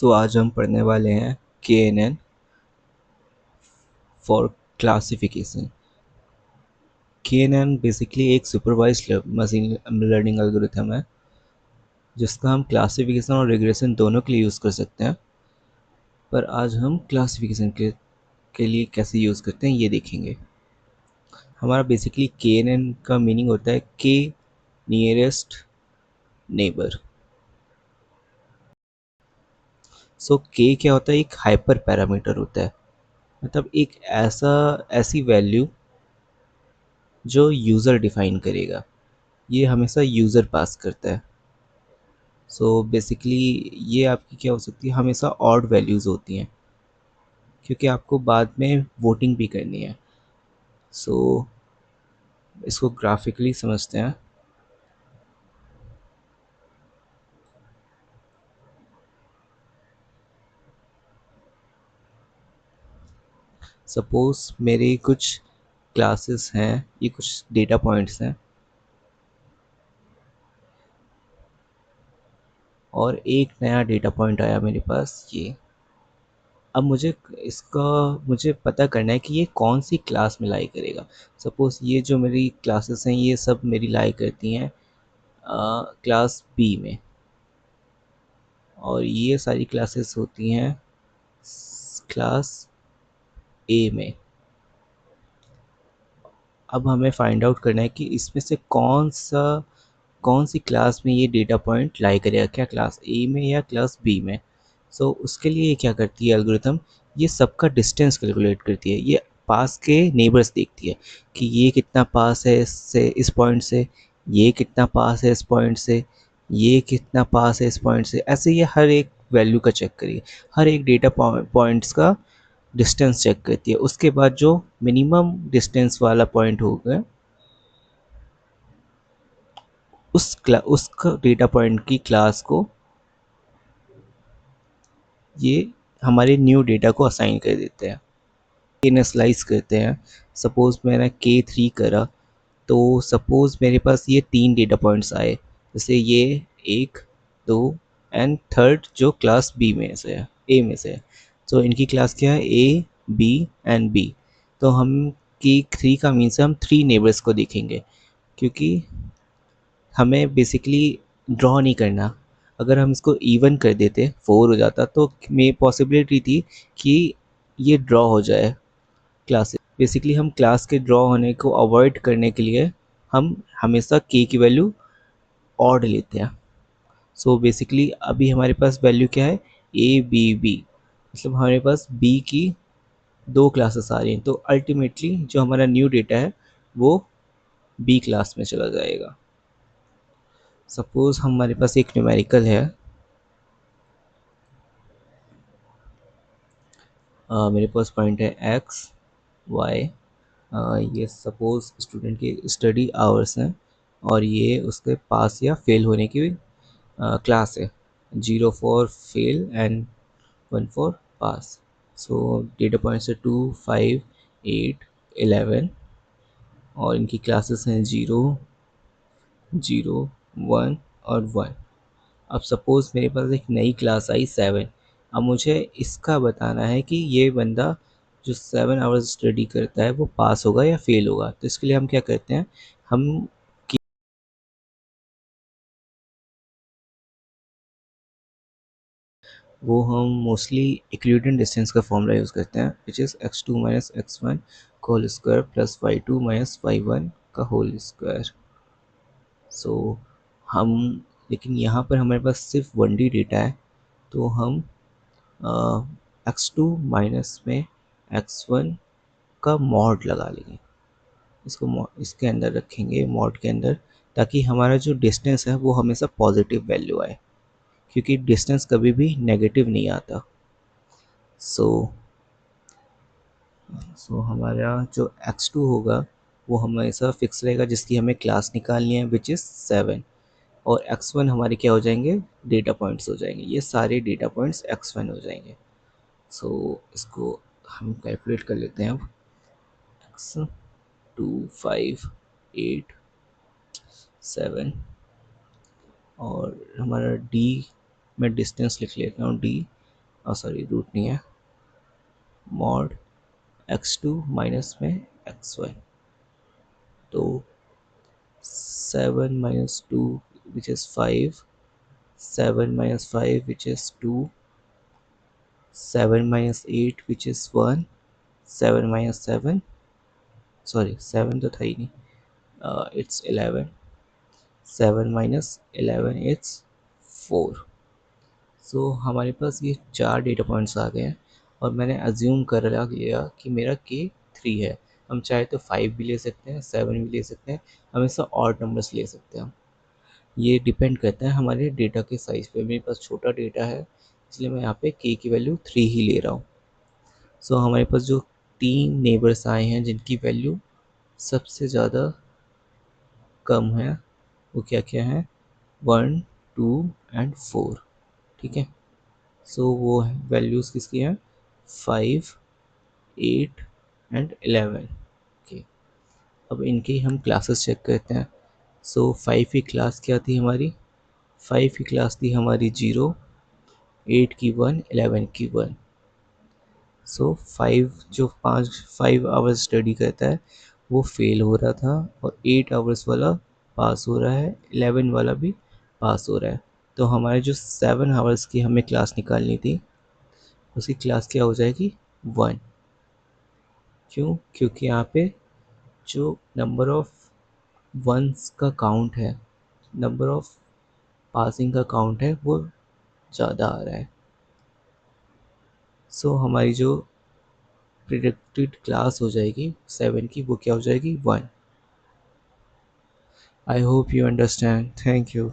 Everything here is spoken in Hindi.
आज हम पढ़ने वाले हैं KNN for classification. KNN basically एक सुपरवाइज्ड मशीन लर्निंग एल्गोरिथम है जिसका हम क्लासिफिकेशन और रिग्रेशन दोनों के लिए यूज़ कर सकते हैं। पर आज हम क्लासिफिकेशन के लिए कैसे यूज़ करते हैं ये देखेंगे। हमारा बेसिकली KNN का मीनिंग होता है के नियरेस्ट नेबर। के क्या होता है? एक हाइपर पैरामीटर होता है, मतलब एक ऐसी वैल्यू जो यूज़र डिफाइन करेगा। ये हमेशा यूज़र पास करता है। बेसिकली ये आपकी क्या हो सकती है, हमेशा ऑड वैल्यूज़ होती हैं क्योंकि आपको बाद में वोटिंग भी करनी है। सो इसको ग्राफिकली समझते हैं। सपोज़ मेरी कुछ क्लासेस हैं, ये कुछ डेटा पॉइंट्स हैं और एक नया डेटा पॉइंट आया मेरे पास ये। अब इसका मुझे पता करना है कि ये कौन सी क्लास में लाई करेगा। सपोज़ ये जो मेरी क्लासेस हैं ये सब मेरी लाई करती हैं क्लास बी में, और ये सारी क्लासेस होती हैं क्लास ए में। अब हमें फाइंड आउट करना है कि इसमें से कौन सी क्लास में ये डेटा पॉइंट लाई करेगा, क्या क्लास ए में या क्लास बी में। उसके लिए ये क्या करती है एल्गोरिथम, ये सबका डिस्टेंस कैलकुलेट करती है। ये पास के नेबर्स देखती है कि ये कितना पास है इससे, इस पॉइंट से, ये कितना पास है इस पॉइंट से, ये कितना पास है इस पॉइंट से। ऐसे ये हर एक वैल्यू का चेक करेगी, हर एक डेटा पॉइंट्स का डिस्टेंस चेक करती है। उसके बाद जो मिनिमम डिस्टेंस वाला पॉइंट होगा उस डेटा पॉइंट की क्लास को ये हमारे न्यू डेटा को असाइन कर देते हैं, इनिशियलाइज करते हैं। सपोज़ मैंने K3 करा, तो सपोज़ मेरे पास ये 3 डेटा पॉइंट्स आए, जैसे ये 1, 2 एंड थर्ड जो क्लास बी में से है, ए में से है। इनकी क्लास क्या है, ए, बी एंड बी। तो हम K3 का मीन्स हम 3 नेबर्स को देखेंगे क्योंकि हमें बेसिकली ड्रॉ नहीं करना। अगर हम इसको इवन कर देते 4 हो जाता तो मे पॉसिबिलिटी थी कि ये ड्रॉ हो जाए क्लास। बेसिकली हम क्लास के ड्रॉ होने को अवॉइड करने के लिए हम हमेशा के की वैल्यू ऑड लेते हैं। बेसिकली अभी हमारे पास वैल्यू क्या है, ए बी बी, मतलब हमारे पास बी की 2 क्लासेस आ रही हैं। तो अल्टीमेटली जो हमारा न्यू डेटा है वो बी क्लास में चला जाएगा। सपोज़ हमारे पास एक न्यूमेरिकल है, मेरे पास पॉइंट है एक्स वाई। ये सपोज़ स्टूडेंट के स्टडी आवर्स हैं और ये उसके पास या फेल होने की क्लास है। 0 for fail and 1 for pass. Data points है 2, 5, 8, 11 और इनकी क्लासेस हैं 0, 0, 1 और 1। अब सपोज़ मेरे पास एक नई क्लास आई 7। अब मुझे इसका बताना है कि ये बंदा जो 7 आवर्स स्टडी करता है वो पास होगा या फेल होगा। तो इसके लिए हम क्या करते हैं, हम हम मोस्टली इक्विवेलेंट डिस्टेंस का फॉर्मूला यूज़ करते हैं, which is x2 minus x1 का whole square plus y2 minus y1 का होल स्क्वायर। सो हम लेकिन यहाँ पर हमारे पास सिर्फ 1D डेटा है, तो हम x2 माइनस में x1 का मॉड लगा लेंगे। इसके अंदर रखेंगे मॉड के अंदर, ताकि हमारा जो डिस्टेंस है वो हमेशा पॉजिटिव वैल्यू आए, क्योंकि डिस्टेंस कभी भी नेगेटिव नहीं आता। सो हमारा जो x2 होगा वो हमेशा फिक्स रहेगा, जिसकी हमें क्लास निकालनी है विच इज़ 7। और x1 हमारे क्या हो जाएंगे, डेटा पॉइंट्स हो जाएंगे। ये सारे डेटा पॉइंट्स x1 हो जाएंगे। इसको हम कैलकुलेट कर लेते हैं अब। एक्स 2, 5, 8, 7 और हमारा d, मैं डिस्टेंस लिख लेता हूँ d, सॉरी रूट नहीं है, मॉड x2 माइनस में x1, तो 7 minus 2 which is 5, 7 minus 5 which is 2, 7 minus 8 which is 1, 7 minus 7, sorry 7 तो था ही नहीं, it's 11, 7 minus 11 it's 4. सो हमारे पास ये चार डेटा पॉइंट्स आ गए हैं और मैंने अज्यूम कर लिया कि मेरा के 3 है. हम चाहे तो 5 भी ले सकते हैं, 7 भी ले सकते हैं, हमेशा ऑड नंबर्स ले सकते हैं. ये डिपेंड करता है हमारे डेटा के साइज़ पे. मेरे पास छोटा डेटा है इसलिए मैं यहाँ पे के की वैल्यू 3 ही ले रहा हूँ. सो हमारे पास जो तीन नेबर्स आए हैं जिनकी वैल्यू सबसे ज़्यादा कम है वो क्या क्या है, 1, 2 एंड 4. ठीक है. सो वो वैल्यूज़ किसकी हैं, 5, 8 एंड 11. ओके. अब इनकी हम क्लासेस चेक करते हैं. सो 5 की क्लास क्या थी हमारी, 5 की क्लास थी हमारी 0, 8 की 1, 11 की 1. सो 5 जो 5 आवर्स स्टडी करता है वो फेल हो रहा था और 8 आवर्स वाला पास हो रहा है, 11 वाला भी पास हो रहा है. तो हमारे जो 7 आवर्स की हमें क्लास निकालनी थी उसकी क्लास क्या हो जाएगी, 1. क्यों, क्योंकि यहाँ पे जो नंबर ऑफ वंस का काउंट है, नंबर ऑफ पासिंग का काउंट है वो ज़्यादा आ रहा है. सो हमारी जो प्रिडिक्टेड क्लास हो जाएगी 7 की वो क्या हो जाएगी, 1. I hope you understand. Thank you.